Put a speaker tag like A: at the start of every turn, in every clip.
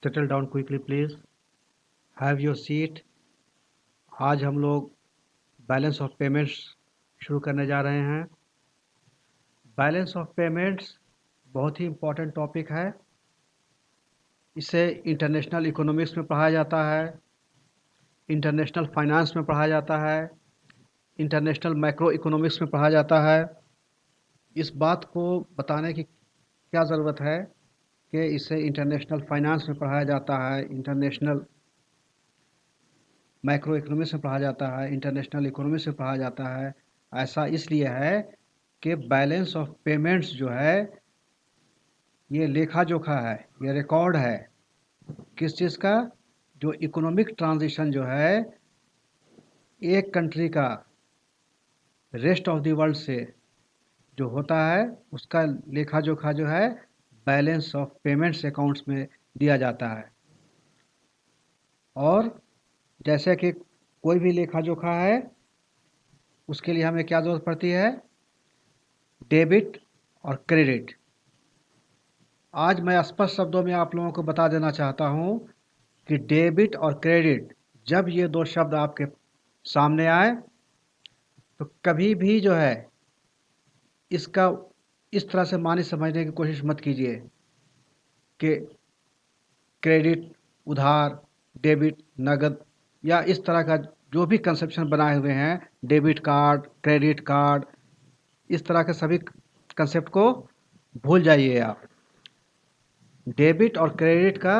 A: Settle down quickly please, have your seat. आज हम लोग बैलेंस ऑफ पेमेंट्स शुरू करने जा रहे हैं। बैलेंस ऑफ पेमेंट्स बहुत ही इम्पोर्टेंट टॉपिक है। इसे इंटरनेशनल इकोनॉमिक्स में पढ़ाया जाता है, इंटरनेशनल फाइनेंस में पढ़ाया जाता है, इंटरनेशनल मैक्रो इकोनॉमिक्स में पढ़ाया जाता है। इस बात को बताने की क्या ज़रूरत है कि इसे इंटरनेशनल फाइनेंस में पढ़ाया जाता है, इंटरनेशनल मैक्रो इकोनॉमिक्स में पढ़ा जाता है, इंटरनेशनल इकोनॉमिक्स में पढ़ा जाता है। ऐसा इसलिए है कि बैलेंस ऑफ पेमेंट्स जो है ये लेखा जोखा है, ये रिकॉर्ड है किस चीज़ का, जो इकोनॉमिक ट्रांजिशन जो है एक कंट्री का रेस्ट ऑफ द वर्ल्ड से जो होता है उसका लेखा जोखा जो है बैलेंस ऑफ पेमेंट्स अकाउंट्स में दिया जाता है। और जैसे कि कोई भी लेखा जोखा है उसके लिए हमें क्या ज़रूरत पड़ती है, डेबिट और क्रेडिट। आज मैं स्पष्ट शब्दों में आप लोगों को बता देना चाहता हूं कि डेबिट और क्रेडिट जब ये दो शब्द आपके सामने आए तो कभी भी जो है इसका इस तरह से माने समझने की कोशिश मत कीजिए कि क्रेडिट उधार, डेबिट नगद, या इस तरह का जो भी कंसेप्शन बनाए हुए हैं, डेबिट कार्ड, क्रेडिट कार्ड, इस तरह के सभी कंसेप्ट को भूल जाइए आप। डेबिट और क्रेडिट का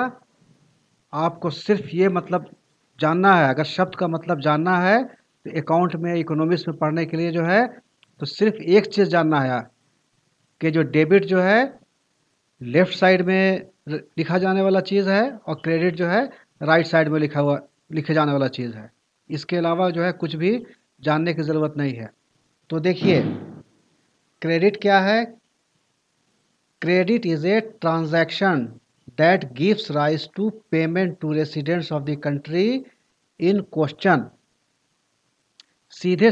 A: आपको सिर्फ ये मतलब जानना है, अगर शब्द का मतलब जानना है तो अकाउंट में इकोनॉमिक्स में पढ़ने के लिए जो है तो सिर्फ एक चीज़ जानना है कि जो डेबिट जो है लेफ़्ट साइड में लिखा जाने वाला चीज़ है और क्रेडिट जो है राइट साइड में लिखे जाने वाला चीज़ है। इसके अलावा जो है कुछ भी जानने की ज़रूरत नहीं है। तो देखिए, क्रेडिट क्या है? Credit is a transaction that gives rise to payment to residents of the country in question। सीधे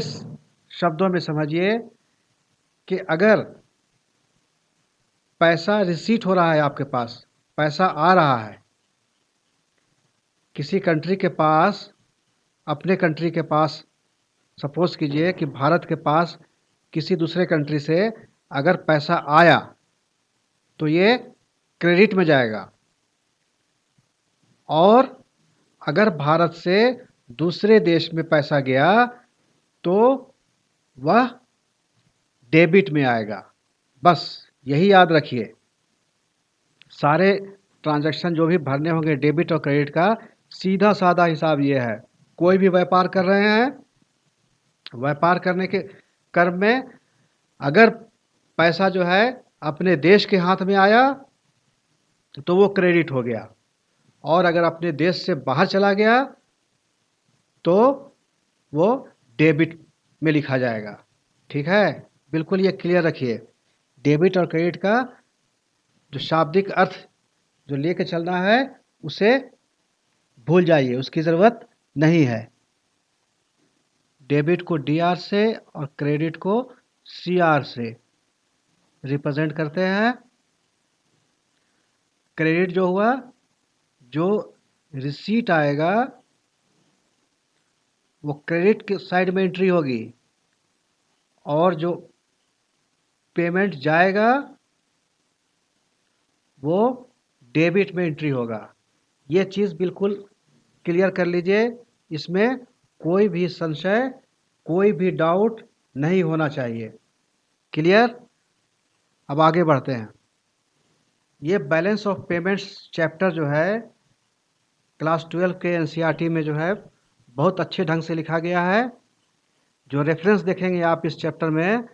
A: शब्दों में समझिए कि अगर पैसा रिसीट हो रहा है, आपके पास पैसा आ रहा है किसी कंट्री के पास, अपने कंट्री के पास, सपोज कीजिए कि भारत के पास किसी दूसरे कंट्री से अगर पैसा आया तो ये क्रेडिट में जाएगा, और अगर भारत से दूसरे देश में पैसा गया तो वह डेबिट में आएगा। बस यही याद रखिए, सारे ट्रांजैक्शन जो भी भरने होंगे डेबिट और क्रेडिट का, सीधा साधा हिसाब ये है। कोई भी व्यापार कर रहे हैं, व्यापार करने के क्रम में अगर पैसा जो है अपने देश के हाथ में आया तो वो क्रेडिट हो गया, और अगर अपने देश से बाहर चला गया तो वो डेबिट में लिखा जाएगा। ठीक है, बिल्कुल ये क्लियर रखिए। डेबिट और क्रेडिट का जो शाब्दिक अर्थ जो लेके चलना है उसे भूल जाइए, उसकी ज़रूरत नहीं है। डेबिट को डीआर से और क्रेडिट को सीआर से रिप्रेजेंट करते हैं। क्रेडिट जो हुआ, जो रिसीट आएगा वो क्रेडिट के साइड में एंट्री होगी, और जो पेमेंट जाएगा वो डेबिट में एंट्री होगा। ये चीज़ बिल्कुल क्लियर कर लीजिए, इसमें कोई भी संशय, कोई भी डाउट नहीं होना चाहिए। क्लियर? अब आगे बढ़ते हैं। ये बैलेंस ऑफ पेमेंट्स चैप्टर जो है क्लास 12 के एनसीईआरटी में जो है बहुत अच्छे ढंग से लिखा गया है। जो रेफरेंस देखेंगे आप इस चैप्टर में,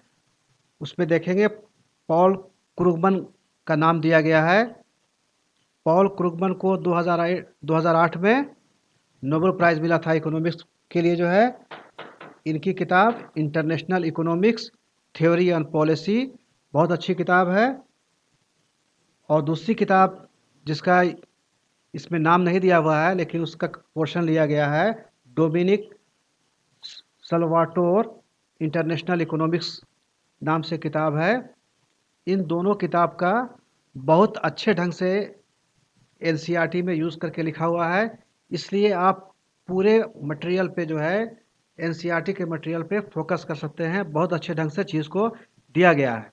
A: उसमें देखेंगे पॉल क्रुगमन का नाम दिया गया है। पॉल क्रुगमन को 2008 में नोबेल प्राइज़ मिला था इकोनॉमिक्स के लिए। जो है इनकी किताब international economics theory and policy बहुत अच्छी किताब है। और दूसरी किताब जिसका इसमें नाम नहीं दिया हुआ है लेकिन उसका पोर्शन लिया गया है, डोमिनिक सल्वाटोर इंटरनेशनल इकोनॉमिक्स नाम से किताब है। इन दोनों किताब का बहुत अच्छे ढंग से एनसीईआरटी में यूज़ करके लिखा हुआ है, इसलिए आप पूरे मटेरियल पे जो है एनसीईआरटी के मटेरियल पे फोकस कर सकते हैं। बहुत अच्छे ढंग से चीज़ को दिया गया है।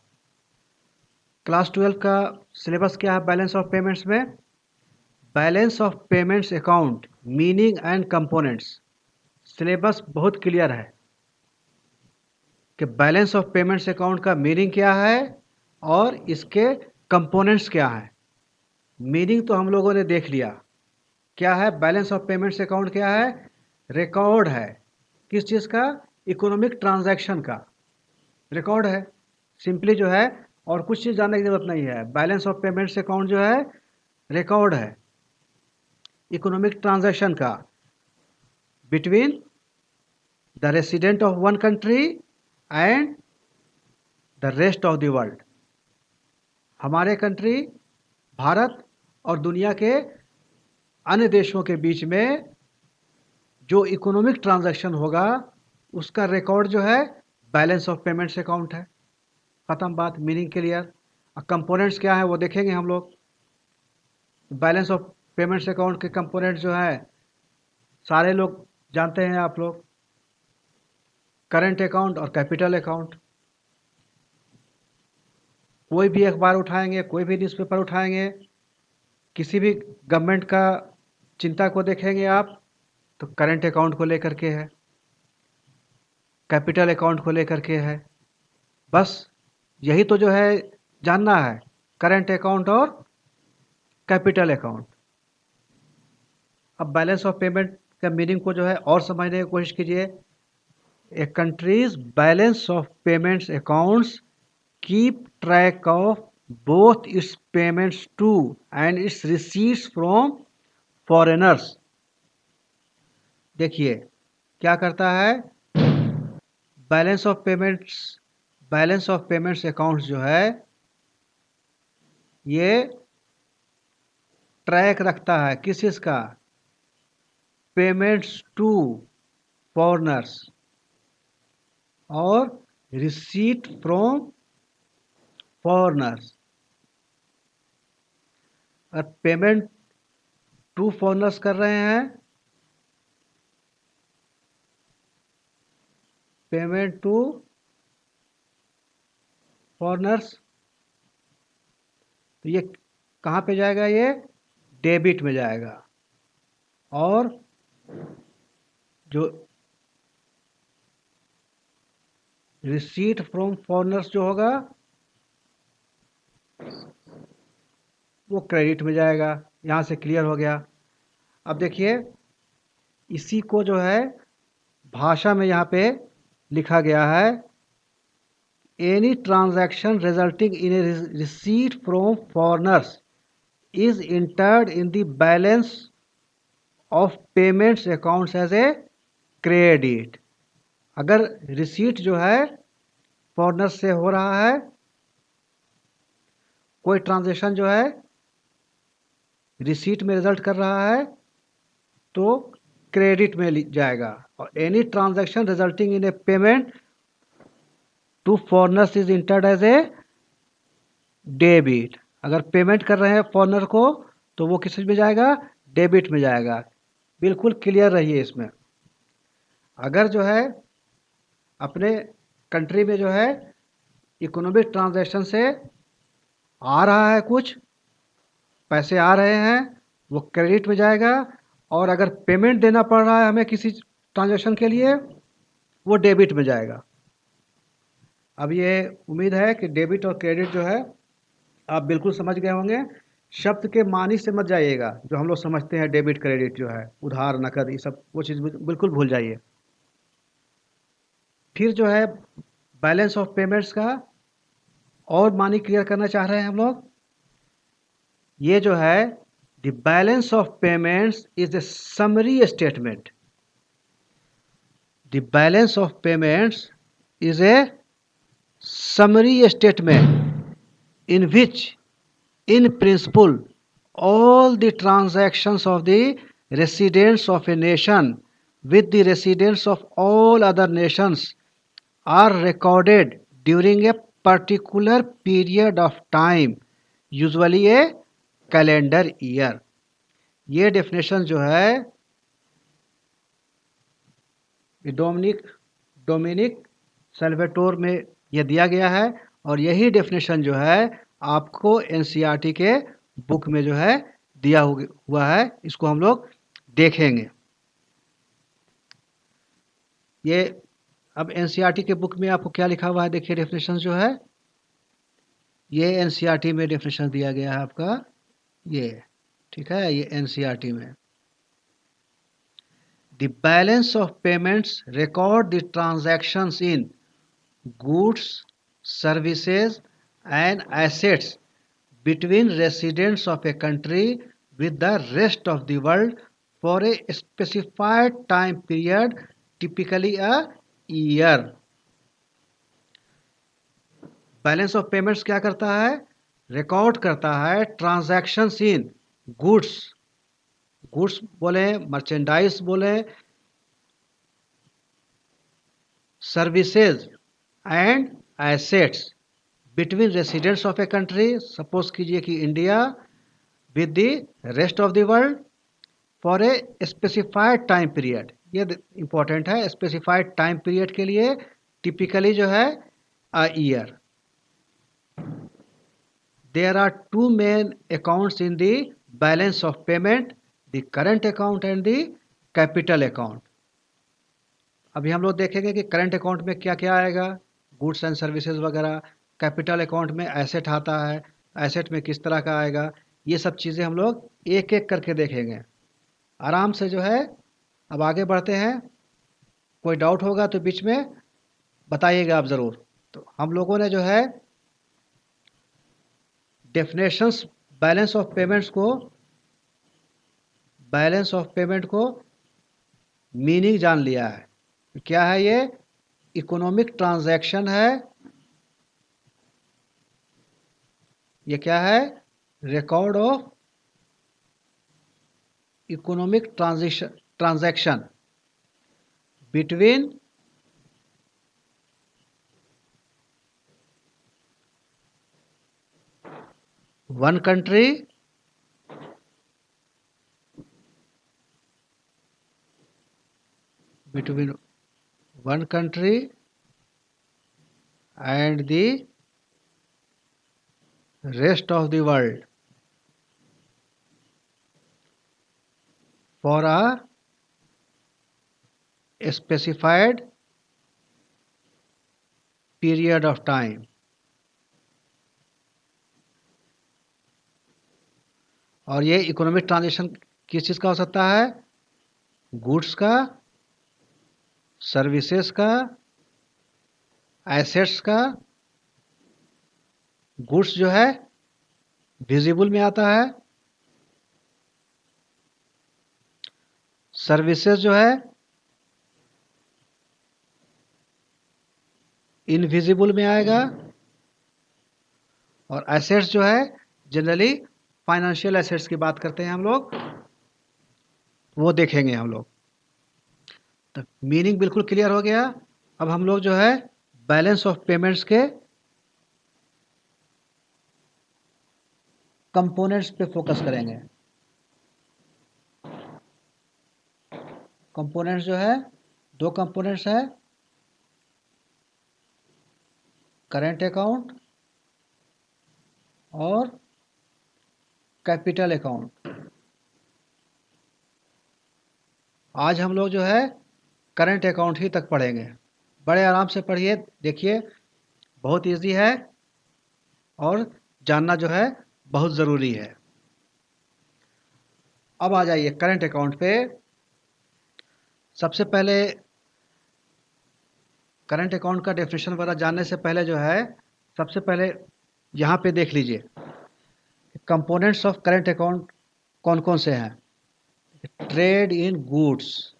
A: क्लास 12 का सिलेबस क्या है बैलेंस ऑफ पेमेंट्स में? Balance of payments account, meaning and components. Syllabus बहुत क्लियर है कि बैलेंस ऑफ पेमेंट्स अकाउंट का मीनिंग क्या है और इसके कंपोनेंट्स क्या है। मीनिंग तो हम लोगों ने देख लिया, क्या है बैलेंस ऑफ पेमेंट्स अकाउंट? क्या है? रिकॉर्ड है। किस चीज़ का? इकोनॉमिक ट्रांजैक्शन का रिकॉर्ड है, सिंपली जो है। और कुछ चीज़ जानने की ज़रूरत नहीं है। बैलेंस ऑफ पेमेंट्स अकाउंट जो है रिकॉर्ड है इकोनॉमिक ट्रांजैक्शन का between the resident of one country and the rest of the world. हमारे कंट्री भारत और दुनिया के अन्य देशों के बीच में जो इकोनॉमिक ट्रांजैक्शन होगा उसका रिकॉर्ड जो है बैलेंस ऑफ पेमेंट्स अकाउंट है। ख़त्म बात, मीनिंग क्लियर। अब कंपोनेंट्स क्या है वो देखेंगे हम लोग। बैलेंस ऑफ पेमेंट्स अकाउंट के कंपोनेंट्स जो है सारे लोग जानते हैं आप लोग, करंट अकाउंट और कैपिटल अकाउंट। कोई भी अखबार उठाएंगे, कोई भी न्यूज़पेपर उठाएंगे, किसी भी गवर्नमेंट का चिंता को देखेंगे आप तो करंट अकाउंट को लेकर के है, कैपिटल अकाउंट को लेकर के है। बस यही तो जो है जानना है, करंट अकाउंट और कैपिटल अकाउंट। अब बैलेंस ऑफ पेमेंट का मीनिंग को जो है और समझने की कोशिश कीजिए। A country's balance of payments accounts keep track of both its payments to and its receipts from foreigners. देखिए क्या करता है बैलेंस ऑफ पेमेंट्स अकाउंट्स जो है ये ट्रैक रखता है किस चीज़ का? पेमेंट्स टू फॉरेनर्स और रिसीट फ्रॉम फॉरेनर्स। अगर पेमेंट टू फॉरेनर्स कर रहे हैं, पेमेंट टू फॉरेनर्स, तो ये कहाँ पे जाएगा? ये डेबिट में जाएगा। और जो रिसीट फ्रॉम फॉरेनर्स जो होगा वो क्रेडिट में जाएगा। यहाँ से क्लियर हो गया। अब देखिए इसी को जो है भाषा में यहाँ पे लिखा गया है, any transaction resulting in a receipt from foreigners is entered in the balance of payments accounts as a credit. अगर रिसीट जो है फॉरेनर से हो रहा है, कोई ट्रांजैक्शन जो है रिसीट में रिजल्ट कर रहा है तो क्रेडिट में जाएगा। और any transaction resulting in a payment to foreigners is entered as a debit. अगर पेमेंट कर रहे हैं फॉरेनर को तो वो किस में जाएगा? डेबिट में जाएगा। बिल्कुल क्लियर रहिए इसमें। अगर जो है अपने कंट्री में जो है इकोनॉमिक ट्रांजैक्शन से आ रहा है, कुछ पैसे आ रहे हैं, वो क्रेडिट में जाएगा। और अगर पेमेंट देना पड़ रहा है हमें किसी ट्रांजैक्शन के लिए, वो डेबिट में जाएगा। अब ये उम्मीद है कि डेबिट और क्रेडिट जो है आप बिल्कुल समझ गए होंगे। शब्द के मानी से मत जाइएगा, जो हम लोग समझते हैं डेबिट क्रेडिट जो है उधार नकद, ये सब वो चीज़ बिल्कुल भूल जाइए। फिर जो है बैलेंस ऑफ पेमेंट्स का और मानी क्लियर करना चाह रहे हैं हम लोग। ये जो है the balance of payments is a summary statement. The balance of payments is a summary statement in which in principle all the transactions of the residents of a nation with the residents of all other nations are recorded during a particular period of time, usually a calendar year। ये definition जो है Dominic सेल्वेटोर में ये दिया गया है, और यही डेफिनेशन जो है आपको एनसीईआरटी के बुक में जो है दिया हुआ है। इसको हम लोग देखेंगे। ये अब एनसीईआरटी के बुक में आपको क्या लिखा हुआ है, देखिए डेफिनेशन जो है ये एनसीईआरटी में डेफिनेशन दिया गया है आपका, ये ठीक है, ये एनसीईआरटी में। The balance of payments record the transactions in goods, services and assets between residents of a country with the rest of the world for a specified time period, typically a year. Balance of payments क्या करता है, record करता है transactions in goods, goods बोले, merchandise बोले, services and assets between residents of a country, suppose कीजिए कि India, with the rest of the world for a specified time period. ये इंपॉर्टेंट है, स्पेसिफाइड टाइम पीरियड के लिए टिपिकली जो है a year. There are two main accounts in the balance of payment, the current account and the capital account. अभी हम लोग देखेंगे कि करंट अकाउंट में क्या क्या आएगा, गुड्स एंड सर्विसेज वगैरह। कैपिटल अकाउंट में एसेट आता है, एसेट में किस तरह का आएगा, ये सब चीज़ें हम लोग एक एक करके देखेंगे आराम से जो है। अब आगे बढ़ते हैं, कोई डाउट होगा तो बीच में बताइएगा आप ज़रूर। तो हम लोगों ने जो है डेफिनेशंस बैलेंस ऑफ पेमेंट को मीनिंग जान लिया है। क्या है ये, इकोनॉमिक ट्रांजैक्शन है। ये क्या है, record of economic transaction between one country and the rest of the world for a specified period of time. और ये इकोनॉमिक ट्रांजेक्शन किस चीज़ का हो सकता है, गुड्स का, सर्विसेज का, एसेट्स का। गुड्स जो है विजिबल में आता है, सर्विसेज जो है इनविजिबल में आएगा, और एसेट्स जो है जनरली फाइनेंशियल एसेट्स की बात करते हैं हम लोग, वो देखेंगे हम लोग। तो मीनिंग बिल्कुल क्लियर हो गया। अब हम लोग जो है बैलेंस ऑफ पेमेंट्स के कंपोनेंट्स पे फोकस करेंगे। कंपोनेंट्स जो है, दो कंपोनेंट्स है, करेंट अकाउंट और कैपिटल अकाउंट। आज हम लोग जो है करंट अकाउंट ही तक पढ़ेंगे। बड़े आराम से पढ़िए, देखिए बहुत इजी है और जानना जो है बहुत ज़रूरी है। अब आ जाइए करंट अकाउंट पे। सबसे पहले करंट अकाउंट का डेफिनेशन वगैरह जानने से पहले जो है, सबसे पहले यहाँ पे देख लीजिए कंपोनेंट्स ऑफ करंट अकाउंट कौन कौन से हैं। Trade in goods,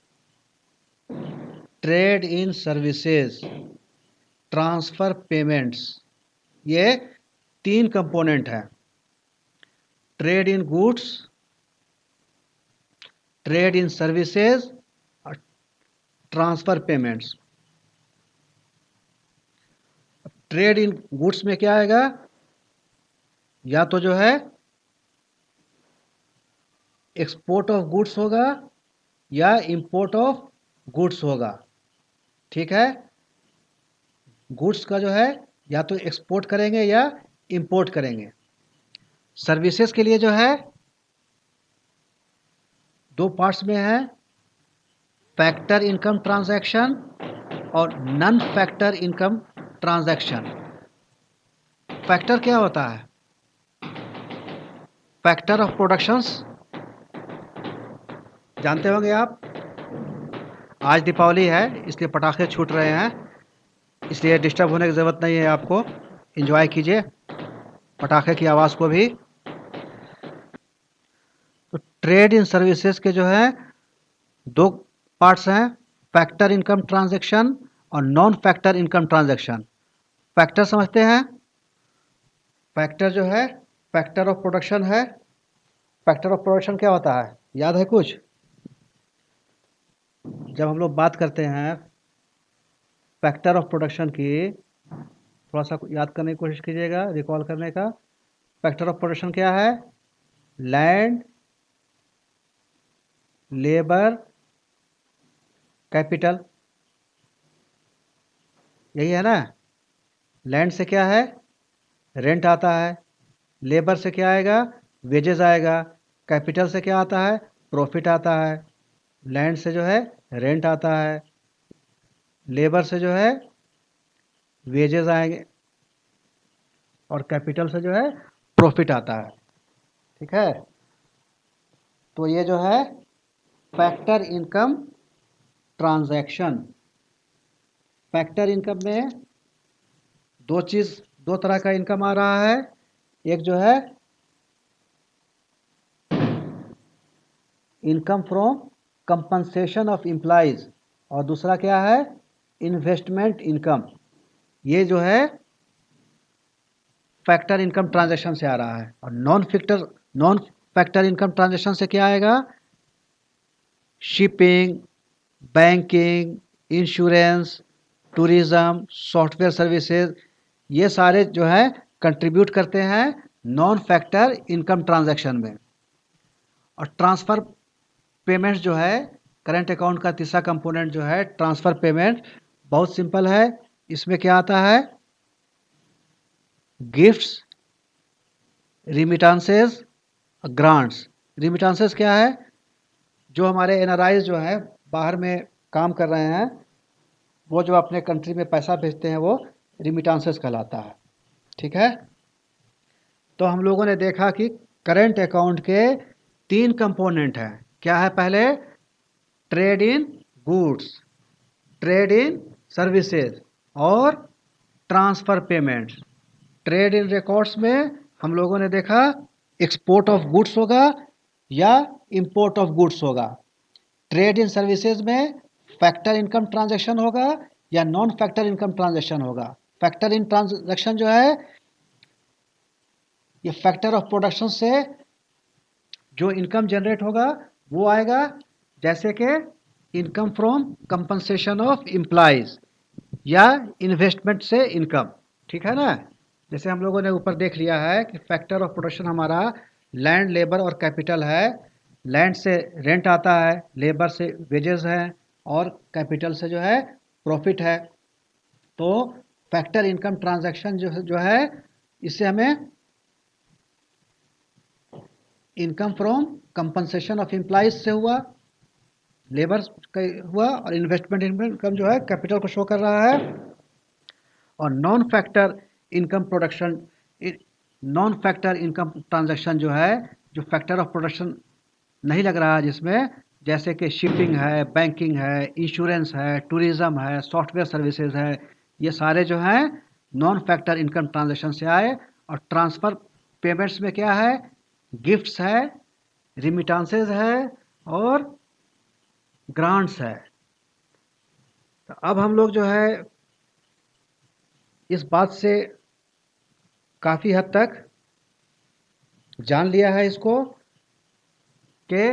A: trade in services, transfer payments, ये तीन कंपोनेंट हैं। Trade in goods, trade in services और transfer payments. Trade in goods में क्या आएगा, या तो जो है एक्सपोर्ट ऑफ गुड्स होगा या इंपोर्ट ऑफ गुड्स होगा। ठीक है, गुड्स का जो है या तो एक्सपोर्ट करेंगे या इंपोर्ट करेंगे। सर्विसेज के लिए जो है दो पार्ट्स में है, फैक्टर इनकम ट्रांजैक्शन और non factor income transaction. Factor क्या होता है? फैक्टर ऑफ प्रोडक्शंस जानते होंगे आप। आज दीपावली है इसलिए पटाखे छूट रहे हैं, इसलिए डिस्टर्ब होने की ज़रूरत नहीं है आपको। एंजॉय कीजिए पटाखे की आवाज़ को भी। तो ट्रेड इन सर्विसेज के जो है दो पार्ट्स हैं, फैक्टर इनकम ट्रांजैक्शन और non factor income transaction. Factor समझते हैं? फैक्टर जो है फैक्टर ऑफ प्रोडक्शन है। फैक्टर ऑफ प्रोडक्शन क्या होता है, याद है कुछ? जब हम लोग बात करते हैं फैक्टर ऑफ प्रोडक्शन की, थोड़ा सा याद करने की कोशिश कीजिएगा, रिकॉल करने का। फैक्टर ऑफ प्रोडक्शन क्या है? लैंड, लेबर, कैपिटल, यही है ना। लैंड से क्या है? रेंट आता है। लेबर से क्या आएगा? वेजेस आएगा। कैपिटल से क्या आता है? प्रॉफिट आता है। लैंड से जो है रेंट आता है, लेबर से जो है वेजेस आएंगे और कैपिटल से जो है प्रॉफिट आता है। ठीक है, तो ये जो है factor income transaction. Factor income में दो तरह का इनकम आ रहा है। एक जो है income from compensation of employees और दूसरा क्या है? Investment income. ये जो है फैक्टर इनकम ट्रांजैक्शन से आ रहा है। और नॉन फैक्टर इनकम ट्रांजैक्शन से क्या आएगा? Shipping, banking, insurance, tourism, software services, ये सारे जो है कंट्रीब्यूट करते हैं नॉन फैक्टर इनकम ट्रांजैक्शन में। और ट्रांसफ़र पेमेंट्स जो है करंट अकाउंट का तीसरा कंपोनेंट जो है ट्रांसफ़र पेमेंट, बहुत सिंपल है। इसमें क्या आता है? Gifts, रिमिटांसेस, grants. रिमिटांसेस क्या है? जो हमारे एनआरआई जो है बाहर में काम कर रहे हैं, वो जो अपने कंट्री में पैसा भेजते हैं वो रिमिटांसेस कहलाता है। ठीक है, तो हम लोगों ने देखा कि करंट अकाउंट के तीन कंपोनेंट हैं। क्या है? पहले trade in goods, trade in services और transfer payments. Trade in records में हम लोगों ने देखा एक्सपोर्ट ऑफ गुड्स होगा या इंपोर्ट ऑफ गुड्स होगा। ट्रेड इन सर्विसेज में फैक्टर इनकम ट्रांजैक्शन होगा या नॉन फैक्टर इनकम ट्रांजैक्शन होगा। फैक्टर इन ट्रांजैक्शन जो है ये फैक्टर ऑफ प्रोडक्शन से जो इनकम जनरेट होगा वो आएगा, जैसे कि income from compensation of employees या इन्वेस्टमेंट से इनकम। ठीक है ना, जैसे हम लोगों ने ऊपर देख लिया है कि फैक्टर ऑफ प्रोडक्शन हमारा लैंड, लेबर और कैपिटल है। लैंड से रेंट आता है, लेबर से वेजेस हैं और कैपिटल से जो है प्रॉफिट है। तो फैक्टर इनकम ट्रांजैक्शन जो है इससे हमें income from compensation of employees से हुआ, लेबर का हुआ, और इन्वेस्टमेंट इनकम जो है कैपिटल को शो कर रहा है। और non factor income production, non factor income transaction जो है जो फैक्टर ऑफ प्रोडक्शन नहीं लग रहा है जिसमें, जैसे कि शिपिंग है, बैंकिंग है, इंश्योरेंस है, टूरिज्म है, सॉफ्टवेयर सर्विसेज है, ये सारे जो हैं नॉन फैक्टर इनकम ट्रांजैक्शन से आए। और ट्रांसफ़र पेमेंट्स में क्या है? गिफ्ट्स है, रिमिटांसेस है और ग्रांट्स है। तो अब हम लोग जो है इस बात से काफ़ी हद तक जान लिया है इसको कि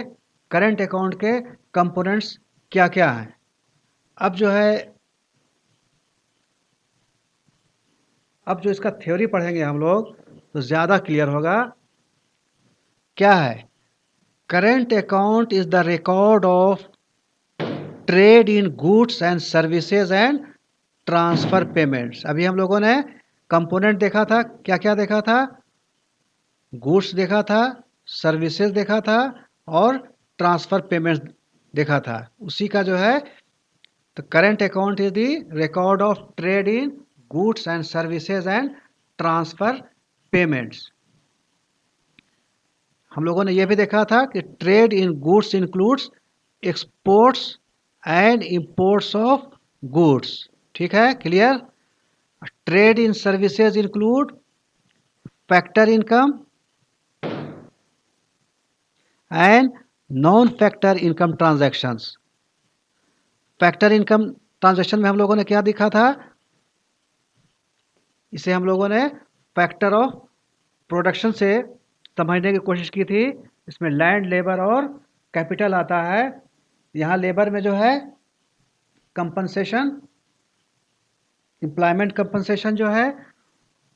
A: करंट अकाउंट के कंपोनेंट्स क्या क्या हैं। अब जो है अब जो इसका थ्योरी पढ़ेंगे हम लोग तो ज़्यादा क्लियर होगा। क्या है? Current account is the record of trade in goods and services and transfer payments. अभी हम लोगों ने कंपोनेंट देखा था, क्या क्या देखा था? गुड्स देखा था, सर्विसेज देखा था और ट्रांसफर पेमेंट्स देखा था। उसी का जो है तो current account is the record of trade in goods and services and transfer payments. हम लोगों ने यह भी देखा था कि trade in goods includes exports and imports of goods. ठीक है, clear? Trade in services include factor income and non factor income transactions. Factor income transaction में हम लोगों ने क्या देखा था? इसे हम लोगों ने फैक्टर ऑफ प्रोडक्शन से समझने की कोशिश की थी। इसमें लैंड, लेबर और कैपिटल आता है। यहाँ लेबर में जो है कंपनसेशन, एम्प्लॉयमेंट कंपनसेशन जो है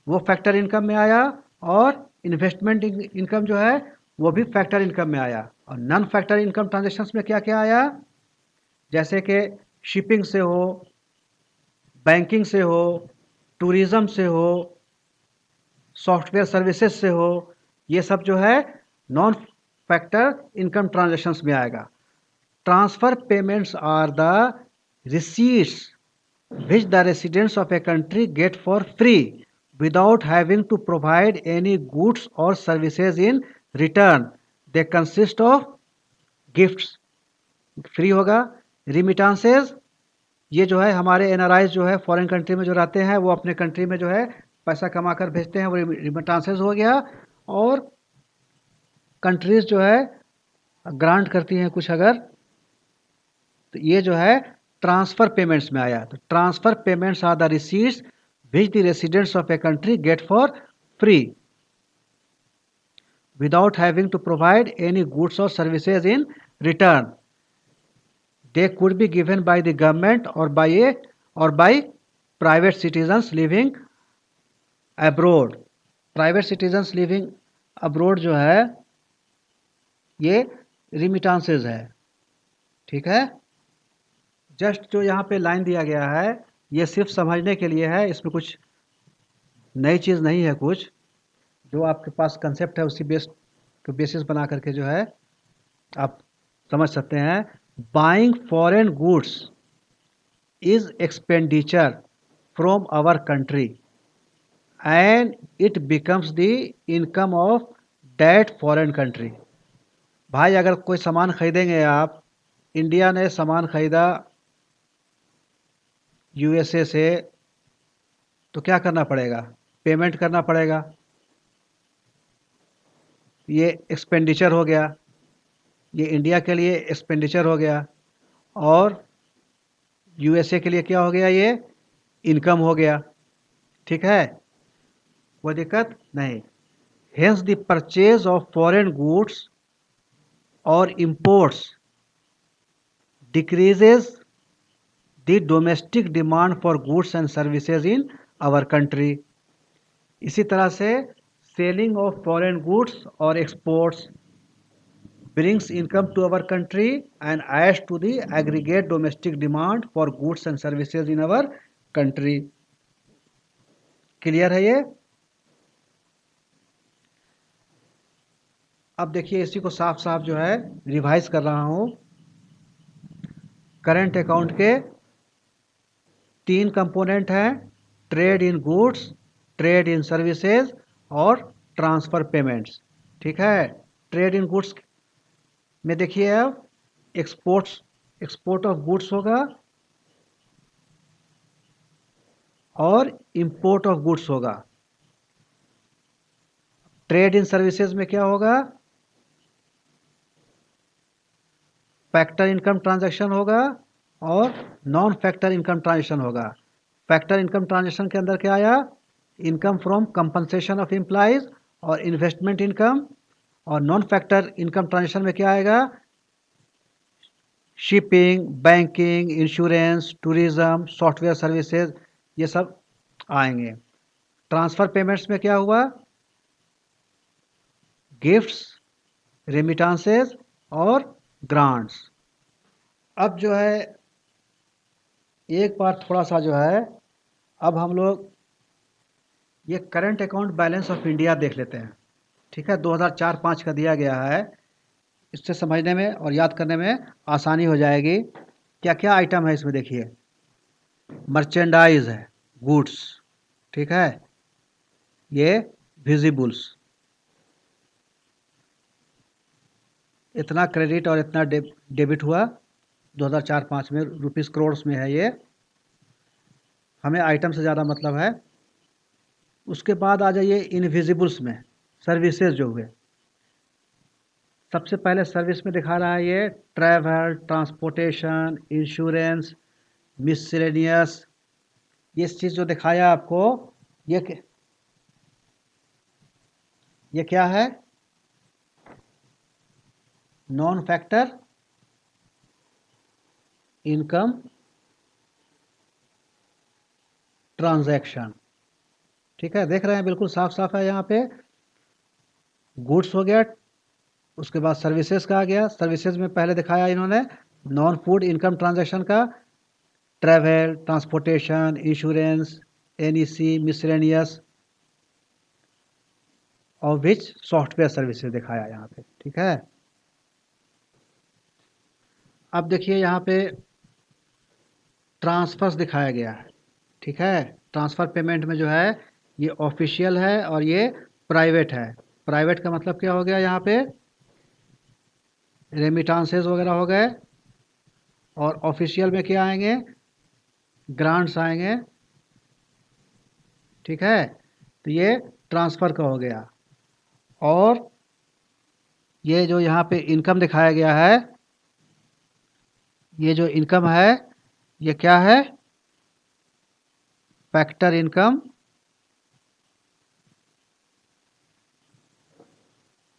A: वो फैक्टर इनकम में आया, और इन्वेस्टमेंट इनकम जो है वो भी फैक्टर इनकम में आया। और नॉन फैक्टर इनकम ट्रांजेक्शन्स में क्या क्या आया? जैसे कि शिपिंग से हो, बैंकिंग से हो, टूरिज़्म से हो, सॉफ्टवेयर सर्विसेज से हो, ये सब जो है नॉन फैक्टर इनकम ट्रांजेक्शन्स में आएगा। Transfer payments are the receipts which the residents of a country get for free without having to provide any goods or services in return. They consist of gifts. Free होगा। रिमिटांसेज, ये जो है हमारे NRIs जो है foreign country में जो रहते हैं वो अपने कंट्री में जो है पैसा कमा कर भेजते हैं, वो रिमिटांसेज हो गया। और कंट्रीज जो है ग्रांट करती हैं कुछ अगर, तो ये जो है ट्रांसफर पेमेंट्स में आया। तो transfer payments are the receipts which the residents of a country get for free without having to provide any goods और services in return. They could be given by the government और by private citizens living abroad. Private citizens living abroad जो है ये रिमिटांसेज है। ठीक है, just जो यहाँ पे लाइन दिया गया है ये सिर्फ समझने के लिए है, इसमें कुछ नई चीज़ नहीं है। कुछ जो आपके पास कंसेप्ट है उसी बेसिस बना करके जो है आप समझ सकते हैं। Buying foreign goods is expenditure from our country and it becomes the income of that foreign country. भाई अगर कोई सामान खरीदेंगे आप, इंडिया ने सामान खरीदा यूएसए से, तो क्या करना पड़ेगा? पेमेंट करना पड़ेगा। ये एक्सपेंडिचर हो गया, ये इंडिया के लिए एक्सपेंडिचर हो गया, और यूएसए के लिए क्या हो गया? ये इनकम हो गया। ठीक है, कोई दिक्कत नहीं। Hence the purchase of foreign goods और imports decreases the domestic demand for goods and services in our country. इसी तरह से सेलिंग ऑफ फॉरेन गुड्स और exports brings income to our country and adds to the aggregate domestic demand for goods and services in our country. Clear है ये? अब देखिए इसी को साफ साफ जो है रिवाइज कर रहा हूं। करंट अकाउंट के 3 कंपोनेंट हैं, trade in goods, trade in services और ट्रांसफर पेमेंट्स। ठीक है, ट्रेड इन गुड्स में देखिए अब एक्सपोर्ट ऑफ गुड्स होगा और इंपोर्ट ऑफ गुड्स होगा। ट्रेड इन सर्विसेज में क्या होगा? फैक्टर इनकम ट्रांजैक्शन होगा और नॉन फैक्टर इनकम ट्रांजैक्शन होगा। फैक्टर इनकम ट्रांजैक्शन के अंदर क्या आया? Income from compensation of employees और इन्वेस्टमेंट इनकम। और नॉन फैक्टर इनकम ट्रांजैक्शन में क्या आएगा? Shipping, banking, insurance, tourism, software services, ये सब आएंगे। ट्रांसफ़र पेमेंट्स में क्या हुआ? गिफ्ट्स, रेमिटांसेस और ग्रांट्स। अब जो है एक बार थोड़ा सा जो है, अब हम लोग ये current account balance of India देख लेते हैं। ठीक है, 2004-5 का दिया गया है। इससे समझने में और याद करने में आसानी हो जाएगी। क्या क्या आइटम है इसमें देखिए। मर्चेंडाइज है, गुड्स। ठीक है, ये विजिबल्स, इतना क्रेडिट और इतना डेबिट हुआ 2004-5 में, रुपीस करोड़ में है ये। हमें आइटम से ज़्यादा मतलब है। उसके बाद आ जाइए इनविजिबल्स में, सर्विसेज जो हुए। सबसे पहले सर्विस में दिखा रहा है ये ट्रैवल, ट्रांसपोर्टेशन, इंश्योरेंस, मिसलेनियस। ये चीज़ जो दिखाया आपको, ये ये क्या है? Non factor income transaction. ठीक है, देख रहे हैं, बिल्कुल साफ साफ है। यहाँ पे गुड्स हो गया, उसके बाद सर्विसेज का आ गया। सर्विसेज में पहले दिखाया इन्होंने नॉन फूड इनकम ट्रांजैक्शन का, travel, transportation, insurance, NEC, miscellaneous और विच सॉफ्टवेयर सर्विसेज दिखाया यहाँ पे। ठीक है, अब देखिए यहाँ पे ट्रांसफर्स दिखाया गया है। ठीक है, ट्रांसफ़र पेमेंट में जो है ये ऑफिशियल है और ये प्राइवेट है। प्राइवेट का मतलब क्या हो गया? यहाँ पे रेमिटांसेस वगैरह हो गए, और ऑफिशियल में क्या आएंगे? ग्रांट्स आएंगे। ठीक है, तो ये ट्रांसफ़र का हो गया। और ये जो यहाँ पे इनकम दिखाया गया है, ये जो इनकम है ये क्या है? Factor income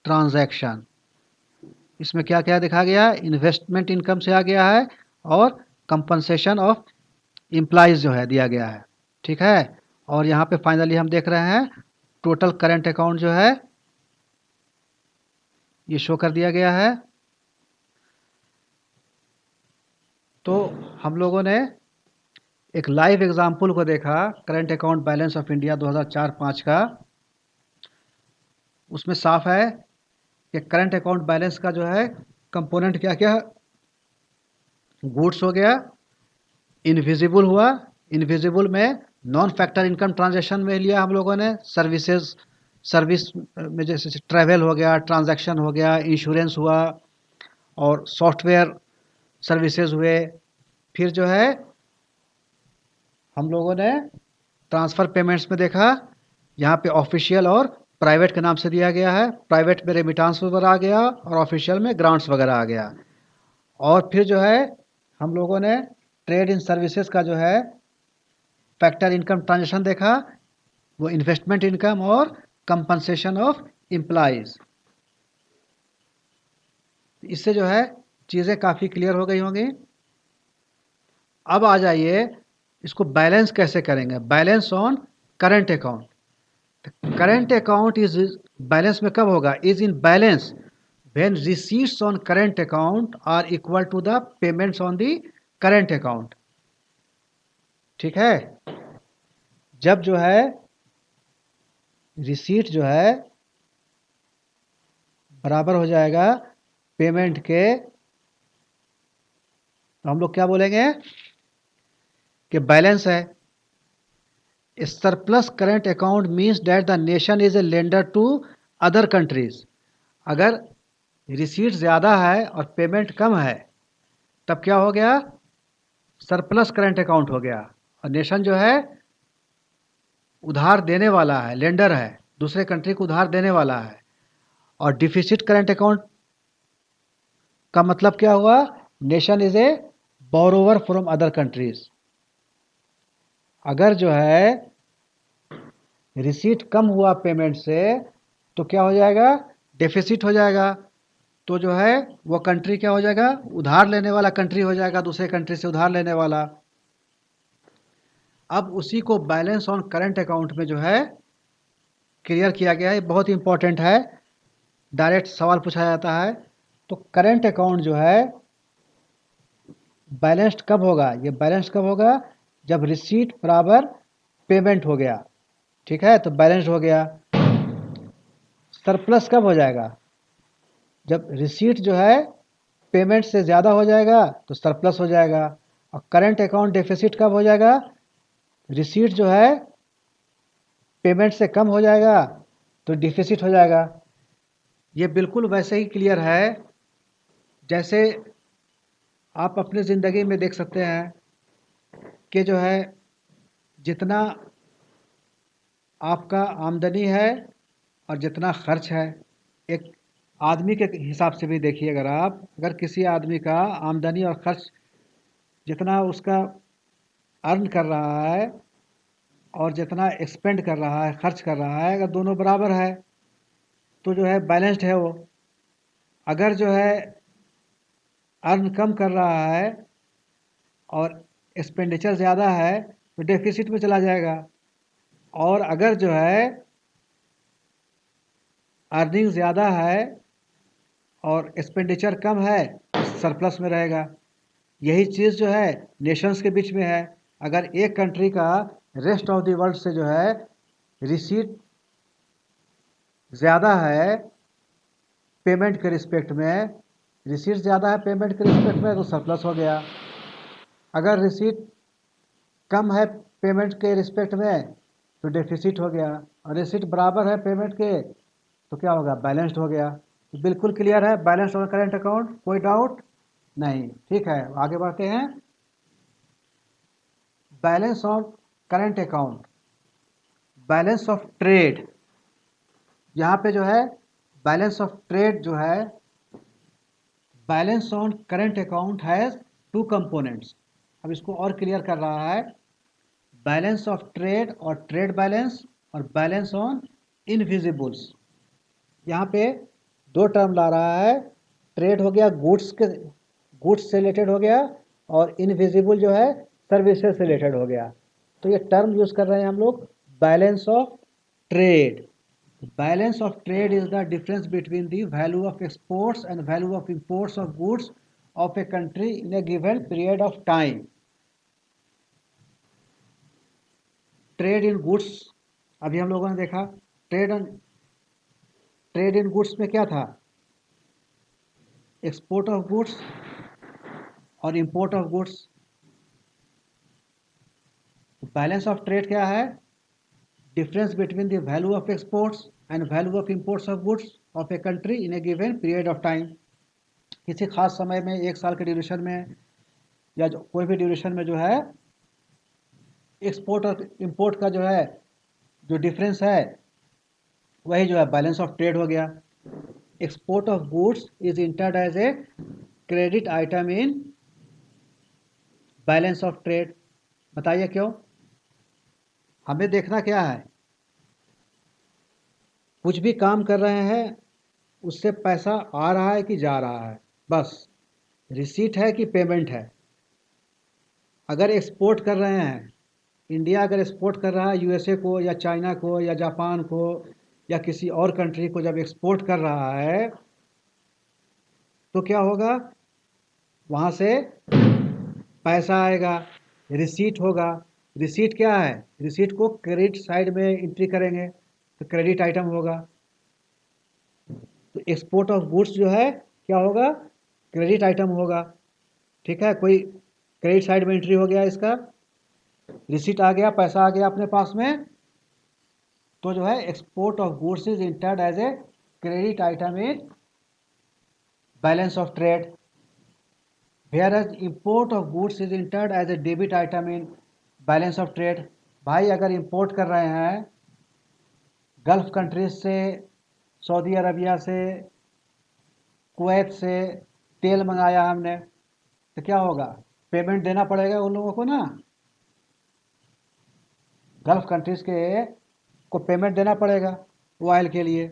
A: transaction. इसमें क्या क्या दिखा गया? इन्वेस्टमेंट इनकम से आ गया है, और कंपनसेशन ऑफ एम्प्लॉइज़ जो है दिया गया है। ठीक है, और यहाँ पे फाइनली हम देख रहे हैं टोटल करंट अकाउंट जो है ये शो कर दिया गया है। तो हम लोगों ने एक लाइव एग्जाम्पल को देखा, current account balance of India 2004-5 का। उसमें साफ है कि करंट अकाउंट बैलेंस का जो है कंपोनेंट क्या क्या? गुड्स हो गया, इनविजिबल हुआ, इनविजिबल में नॉन फैक्टर इनकम ट्रांजैक्शन में लिया हम लोगों ने, सर्विसेज, सर्विस में जैसे ट्रैवल हो गया, ट्रांजैक्शन हो गया, इंश्योरेंस हुआ, और सॉफ्टवेयर सर्विसेज हुए। फिर जो है हम लोगों ने ट्रांसफ़र पेमेंट्स में देखा, यहाँ पे ऑफिशियल और प्राइवेट के नाम से दिया गया है। प्राइवेट में रेमिटांस वगैरह आ गया, और ऑफिशियल में ग्रांट्स वगैरह आ गया। और फिर जो है हम लोगों ने ट्रेड इन सर्विसेज का जो है फैक्टर इनकम ट्रांजेक्शन देखा, वो इन्वेस्टमेंट इनकम और कंपनसेशन ऑफ एम्प्लॉइज। इससे जो है चीज़ें काफ़ी क्लियर हो गई होंगी। अब आ जाइए इसको बैलेंस कैसे करेंगे। Balance on current account. Current account is balance में कब होगा? Is in balance when receipts on current account are equal to the payments on the current account. ठीक है, जब जो है रिसीट जो है बराबर हो जाएगा पेमेंट के, तो हम लोग क्या बोलेंगे कि बैलेंस है। Surplus current account means that the nation is a lender to other countries. अगर रिसीट ज़्यादा है और पेमेंट कम है, तब क्या हो गया? सरप्लस करंट अकाउंट हो गया, और नेशन जो है उधार देने वाला है, लेंडर है, दूसरे कंट्री को उधार देने वाला है। और डिफिसिट करंट अकाउंट का मतलब क्या हुआ? Nation is A borrower from other countries. अगर जो है रिसीट कम हुआ पेमेंट से, तो क्या हो जाएगा? डेफिसिट हो जाएगा। तो जो है वो कंट्री क्या हो जाएगा? उधार लेने वाला कंट्री हो जाएगा, दूसरे कंट्री से उधार लेने वाला। अब उसी को बैलेंस ऑन करंट अकाउंट में जो है क्लियर किया गया है, बहुत इंपॉर्टेंट है। डायरेक्ट सवाल पूछा जाता है। तो करेंट अकाउंट जो है बैलेंस्ड कब होगा? ये बैलेंस्ड कब होगा? जब रिसीट बराबर पेमेंट हो गया। ठीक है, तो बैलेंस्ड हो गया। सरप्लस कब हो जाएगा? जब रिसीट जो है पेमेंट से ज़्यादा हो जाएगा तो सरप्लस हो जाएगा। और करंट अकाउंट डेफिसिट कब हो जाएगा? रिसीट जो है पेमेंट से कम हो जाएगा तो डिफिसिट हो जाएगा। ये बिल्कुल वैसे ही क्लियर है जैसे आप अपनी ज़िंदगी में देख सकते हैं कि जो है जितना आपका आमदनी है और जितना खर्च है, एक आदमी के हिसाब से भी देखिए। अगर किसी आदमी का आमदनी और खर्च जितना उसका अर्न कर रहा है और जितना एक्सपेंड कर रहा है, खर्च कर रहा है, अगर दोनों बराबर है तो जो है बैलेंस्ड है वो। अगर जो है अर्न कम कर रहा है और एक्सपेंडिचर ज़्यादा है तो डेफिसिट में चला जाएगा। और अगर जो है अर्निंग ज़्यादा है और एक्सपेंडिचर कम है तो सरप्लस में रहेगा। यही चीज़ जो है नेशंस के बीच में है। अगर एक कंट्री का रेस्ट ऑफ द वर्ल्ड से जो है रिसीट ज़्यादा है पेमेंट के रिस्पेक्ट में, रिसीट ज़्यादा है पेमेंट के रिस्पेक्ट में, तो सरप्लस हो गया। अगर रिसीट कम है पेमेंट के रिस्पेक्ट में तो डेफिसिट हो गया। और रिसीट बराबर है पेमेंट के तो क्या होगा? बैलेंस्ड हो गया। तो बिल्कुल क्लियर है बैलेंस और करेंट अकाउंट, कोई डाउट नहीं। ठीक है, आगे बढ़ते हैं। Balance of current account, balance of trade. यहाँ पे जो है बैलेंस ऑफ ट्रेड जो है, balance on current account has two components. अब इसको और क्लियर कर रहा है। बैलेंस ऑफ ट्रेड और ट्रेड बैलेंस और बैलेंस ऑन इनविजिबल्स। यहाँ पे दो टर्म ला रहा है। ट्रेड हो गया गुड्स से रिलेटेड हो गया, और इनविजिबल जो है सर्विसेज से रिलेटेड हो गया। तो ये टर्म यूज़ कर रहे हैं हम लोग, balance of trade. Balance of trade is the difference between the value of exports and value of imports of goods of a country in A given period of time. Trade in goods अभी हम लोगों ने देखा। Trade in goods में क्या था? Export of goods और import of goods. Balance of trade क्या है? Difference between the value of exports and value of imports of goods of a country in A given period of time. किसी खास समय में, एक साल के ड्यूरेशन में या कोई भी ड्यूरेशन में जो है एक्सपोर्ट और इंपोर्ट का जो है जो डिफरेंस है वही जो है बैलेंस ऑफ ट्रेड हो गया। Export of goods is entered as a credit item in balance of trade. बताइए क्यों? हमें देखना क्या है? कुछ भी काम कर रहे हैं उससे पैसा आ रहा है कि जा रहा है, बस। रिसीट है कि पेमेंट है। अगर एक्सपोर्ट कर रहे हैं, इंडिया अगर एक्सपोर्ट कर रहा है यूएसए को या चाइना को या जापान को या किसी और कंट्री को, जब एक्सपोर्ट कर रहा है तो क्या होगा? वहाँ से पैसा आएगा, रिसीट होगा। रिसीट क्या है? रिसीट को क्रेडिट साइड में एंट्री करेंगे तो क्रेडिट आइटम होगा। तो एक्सपोर्ट ऑफ गुड्स जो है क्या होगा? क्रेडिट आइटम होगा। ठीक है, कोई क्रेडिट साइड में एंट्री हो गया, इसका रिसीट आ गया, पैसा आ गया अपने पास में, तो जो है export of goods is entered as a credit item in balance of trade, whereas import of goods is entered as a debit item in balance of trade. भाई अगर इंपोर्ट कर रहे हैं गल्फ कंट्रीज से, Saudi Arabia से, Kuwait से तेल मंगाया हमने, तो क्या होगा? पेमेंट देना पड़ेगा उन लोगों को ना। गल्फ कंट्रीज के को पेमेंट देना पड़ेगा ऑयल के लिए।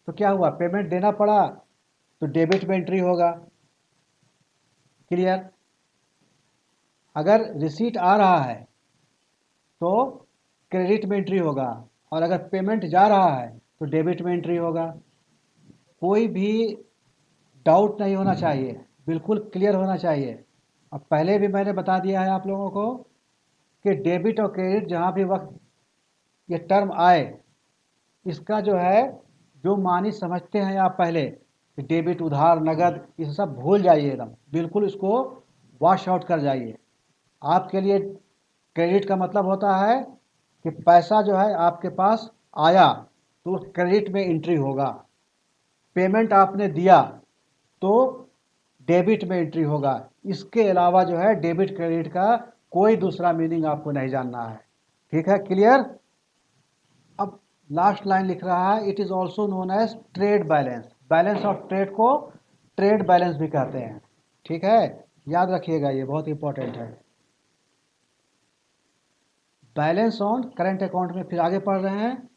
A: तो क्या हुआ? पेमेंट देना पड़ा तो डेबिट में एंट्री होगा। क्लियर? अगर रिसीट आ रहा है तो क्रेडिट में एंट्री होगा, और अगर पेमेंट जा रहा है तो डेबिट में एंट्री होगा। कोई भी डाउट नहीं होना चाहिए, बिल्कुल क्लियर होना चाहिए। अब पहले भी मैंने बता दिया है आप लोगों को कि डेबिट और क्रेडिट जहाँ भी वक्त ये टर्म आए, इसका जो है, जो मानी समझते हैं आप पहले कि डेबिट उधार नगद, ये सब भूल जाइए एकदम, बिल्कुल इसको वॉश आउट कर जाइए। आपके लिए क्रेडिट का मतलब होता है कि पैसा जो है आपके पास आया तो क्रेडिट में एंट्री होगा, पेमेंट आपने दिया तो डेबिट में एंट्री होगा। इसके अलावा जो है डेबिट क्रेडिट का कोई दूसरा मीनिंग आपको नहीं जानना है। ठीक है, क्लियर? अब लास्ट लाइन लिख रहा है, it is also known as trade balance. Balance of trade को ट्रेड बैलेंस भी कहते हैं। ठीक है, याद रखिएगा, ये बहुत इंपॉर्टेंट है। बैलेंस ऑन करंट अकाउंट में फिर आगे पढ़ रहे हैं।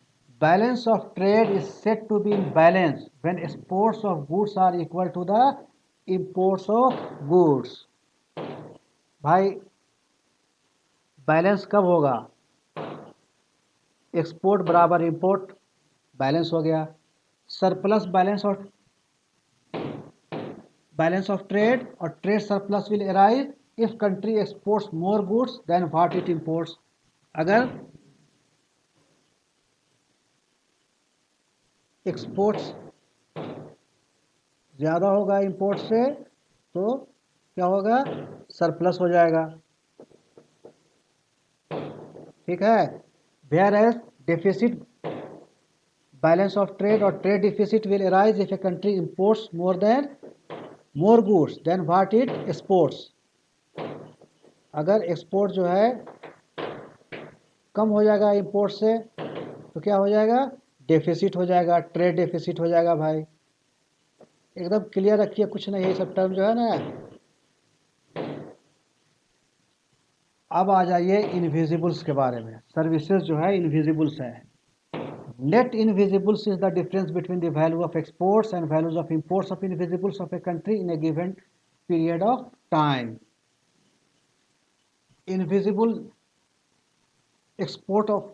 A: Balance of trade is set to be in balance when exports of goods are equal to the imports of goods. भाई बैलेंस कब होगा? एक्सपोर्ट बराबर इंपोर्ट, बैलेंस हो गया। सरप्लस बैलेंस ऑफ ट्रेड और trade surplus will arise if country exports more goods than what it imports. अगर exports ज़्यादा होगा इंपोर्ट से तो क्या होगा? सरप्लस हो जाएगा। ठीक है, whereas deficit balance of trade और trade deficit will arise if a country imports more goods than what it exports. अगर एक्सपोर्ट जो है कम हो जाएगा इंपोर्ट से तो क्या हो जाएगा? डेफिसिट हो जाएगा, ट्रेड डेफिसिट हो जाएगा। भाई एकदम क्लियर रखिए, कुछ नहीं, ये सब टर्म जो है ना। अब आ जाइए इनविजिबल्स के बारे में। सर्विसेज जो है इनविजिबल्स है। Net invisibles is the difference between the value of exports and values of imports of invisibles of a country in A given period of time. Invisible export of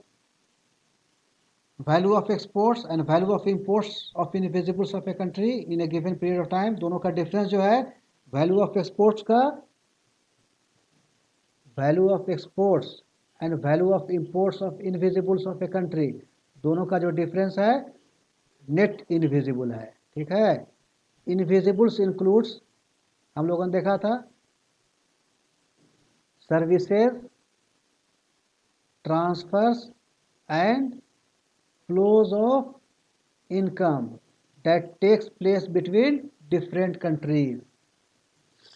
A: value of exports and value of imports of invisibles of a country in A given period of time, दोनों का difference जो है, value of exports का, value of exports and value of imports of invisibles of a country, दोनों का जो difference है net invisible है। ठीक है, इनविजिबल्स इंक्लूड्स, हम लोगों ने देखा था, services, transfers and flows of income that takes place between different countries.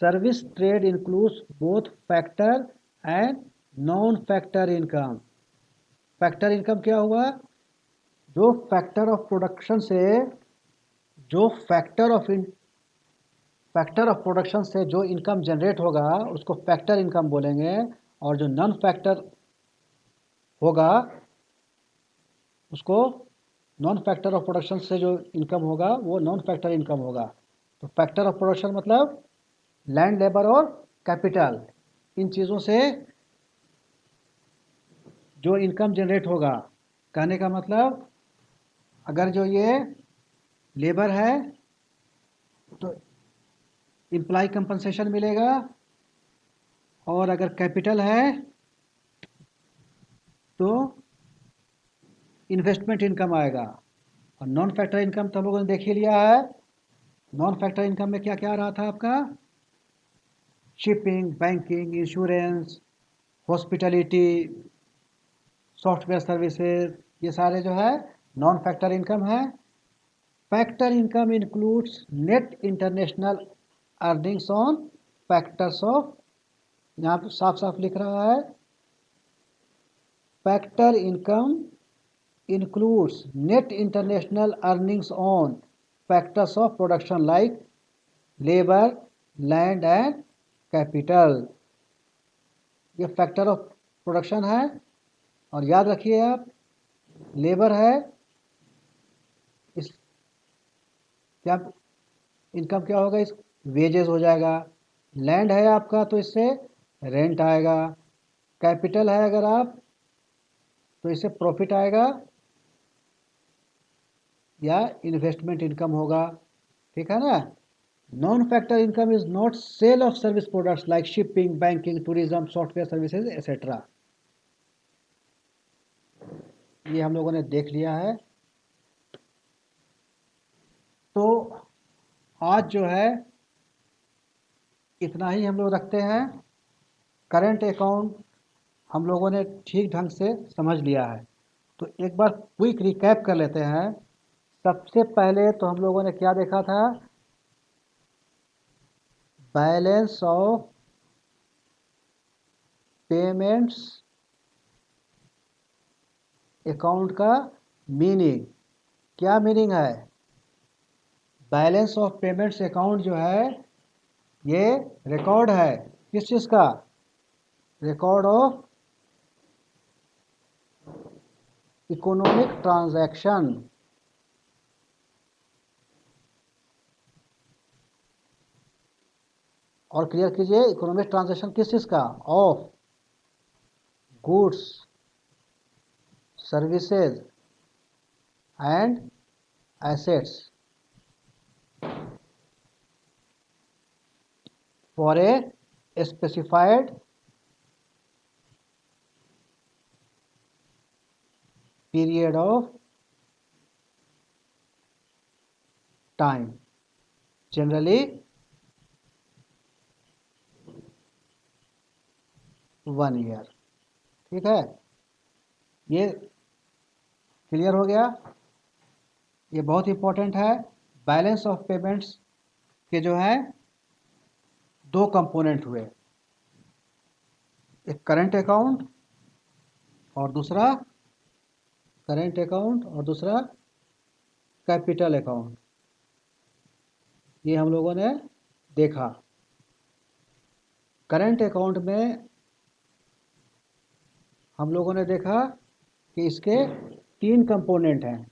A: Service trade includes both factor and non-factor income. Factor income क्या हुआ? जो फैक्टर ऑफ प्रोडक्शन से, जो फैक्टर ऑफ प्रोडक्शन से जो इनकम जनरेट होगा उसको फैक्टर इनकम बोलेंगे, और जो नॉन फैक्टर होगा उसको, नॉन फैक्टर ऑफ प्रोडक्शन से जो इनकम होगा वो नॉन फैक्टर इनकम होगा। तो फैक्टर ऑफ प्रोडक्शन मतलब लैंड, लेबर और कैपिटल, इन चीज़ों से जो इनकम जनरेट होगा। कहने का मतलब, अगर जो ये लेबर है तो इम्प्लाई कंपनसेशन मिलेगा, और अगर कैपिटल है तो इन्वेस्टमेंट इनकम आएगा। और नॉन फैक्टर इनकम तो हम लोगों ने देख ही लिया है। नॉन फैक्टर इनकम में क्या क्या आ रहा था आपका? Shipping, banking, insurance, hospitality, software services, ये सारे जो है नॉन फैक्टर इनकम है। Factor income includes net international earnings on factors of, यहाँ पे साफ साफ लिख रहा है, factor income includes net international earnings on factors of production like labor, land and capital। ये फैक्टर ऑफ प्रोडक्शन है। और याद रखिए आप, लेबर है, इस क्या इनकम क्या होगा? इस वेजेस हो जाएगा। लैंड है आपका तो इससे रेंट आएगा। कैपिटल है अगर आप तो इससे प्रॉफिट आएगा। या इन्वेस्टमेंट इनकम होगा, ठीक है ना। Non factor income is not sale of service products like shipping, banking, tourism, software services etcetera. ये हम लोगों ने देख लिया है। तो आज जो है इतना ही हम लोग रखते हैं। करंट अकाउंट हम लोगों ने ठीक ढंग से समझ लिया है। तो एक बार क्विक रिकैप कर लेते हैं। सबसे पहले तो हम लोगों ने क्या देखा था? बैलेंस ऑफ पेमेंट्स अकाउंट का मीनिंग। क्या मीनिंग है? बैलेंस ऑफ पेमेंट्स अकाउंट जो है ये रिकॉर्ड है किस चीज़ का? Record of economic transaction. और क्लियर कीजिए, इकोनॉमिक ट्रांजैक्शन किस चीज़ का? Of goods, services and assets for a specified period of time, generally 1 year. ठीक है, ये क्लियर हो गया। ये बहुत इंपॉर्टेंट है। बैलेंस ऑफ पेमेंट्स के जो है दो कंपोनेंट हुए, एक करंट अकाउंट और दूसरा कैपिटल अकाउंट। ये हम लोगों ने देखा। करंट अकाउंट में हम लोगों ने देखा कि इसके 3 कंपोनेंट हैं।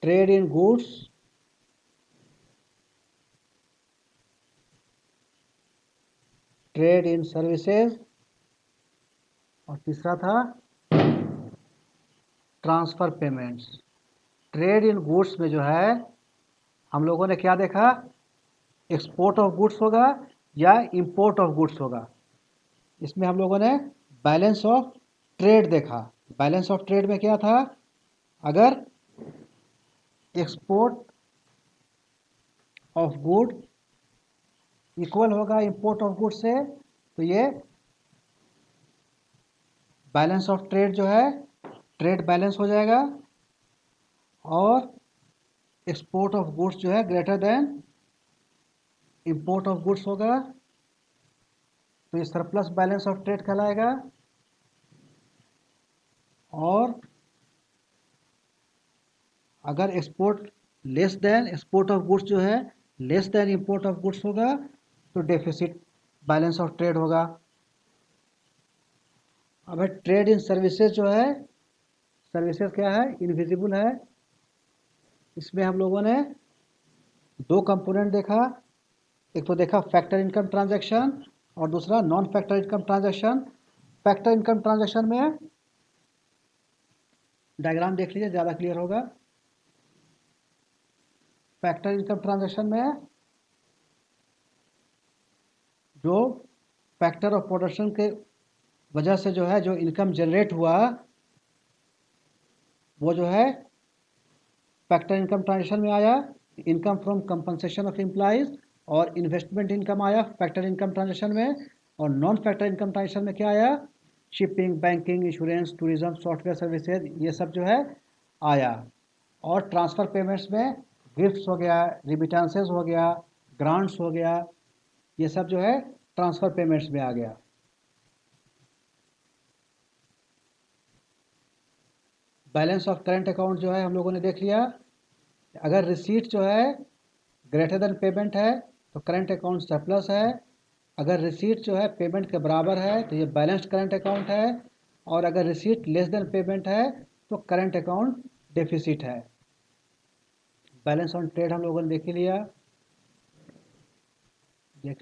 A: Trade in goods, trade in services और तीसरा था transfer payments. Trade in goods में जो है हम लोगों ने क्या देखा? एक्सपोर्ट ऑफ गुड्स होगा या इंपोर्ट ऑफ गुड्स होगा। इसमें हम लोगों ने बैलेंस ऑफ ट्रेड देखा। बैलेंस ऑफ ट्रेड में क्या था? अगर एक्सपोर्ट ऑफ गुड इक्वल होगा इंपोर्ट ऑफ गुड से, तो ये बैलेंस ऑफ ट्रेड जो है ट्रेड बैलेंस हो जाएगा। और एक्सपोर्ट ऑफ गुड्स जो है greater than import of goods होगा, तो ये सरप्लस बैलेंस ऑफ ट्रेड कहलाएगा। और अगर एक्सपोर्ट ऑफ गुड्स जो है less than import of goods होगा, तो डेफिसिट बैलेंस ऑफ ट्रेड होगा। अब है ट्रेड इन सर्विसेज जो है, सर्विसेज क्या है? इनविजिबल है। इसमें हम लोगों ने 2 कंपोनेंट देखा। एक तो देखा फैक्टर इनकम ट्रांजैक्शन और दूसरा non factor income transaction. Factor income transaction में डायग्राम देख लीजिए, ज़्यादा क्लियर होगा। फैक्टर इनकम ट्रांजैक्शन में जो फैक्टर ऑफ प्रोडक्शन के वजह से जो है जो इनकम जनरेट हुआ, वो जो है फैक्टर इनकम ट्रांजैक्शन में आया। Income from compensation of employees और इन्वेस्टमेंट इनकम आया फैक्टर इनकम ट्रांजैक्शन में। और नॉन फैक्टर इनकम ट्रांजैक्शन में क्या आया? Shipping, banking, insurance, tourism, software services, ये सब जो है आया। और ट्रांसफ़र पेमेंट्स में गिफ्ट्स हो गया, रिमिटेंसेस हो गया, ग्रांट्स हो गया, ये सब जो है ट्रांसफ़र पेमेंट्स में आ गया। बैलेंस ऑफ करंट अकाउंट जो है हम लोगों ने देख लिया। अगर रिसीट जो है ग्रेटर देन पेमेंट है तो करंट अकाउंट सरप्लस है। अगर रिसीट जो है पेमेंट के बराबर है तो ये बैलेंस्ड करंट अकाउंट है। और अगर रिसीट लेस देन पेमेंट है तो करंट अकाउंट डेफिसिट है। बैलेंस ऑन ट्रेड हम लोगों ने देख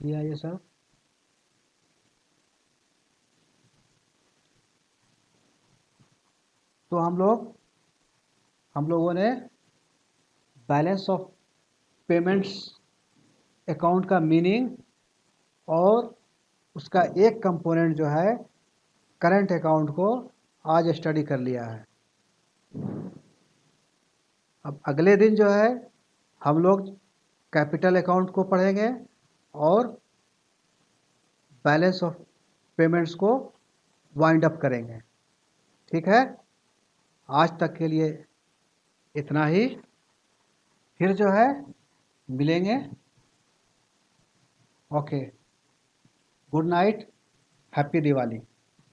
A: लिया ये सब। तो हम लोगों ने बैलेंस ऑफ पेमेंट्स अकाउंट का मीनिंग और उसका एक कंपोनेंट जो है करंट अकाउंट को आज स्टडी कर लिया है। अब अगले दिन जो है हम लोग कैपिटल अकाउंट को पढ़ेंगे और बैलेंस ऑफ पेमेंट्स को वाइंड अप करेंगे। ठीक है, आज तक के लिए इतना ही। फिर जो है मिलेंगे। Okay, good night, happy Diwali.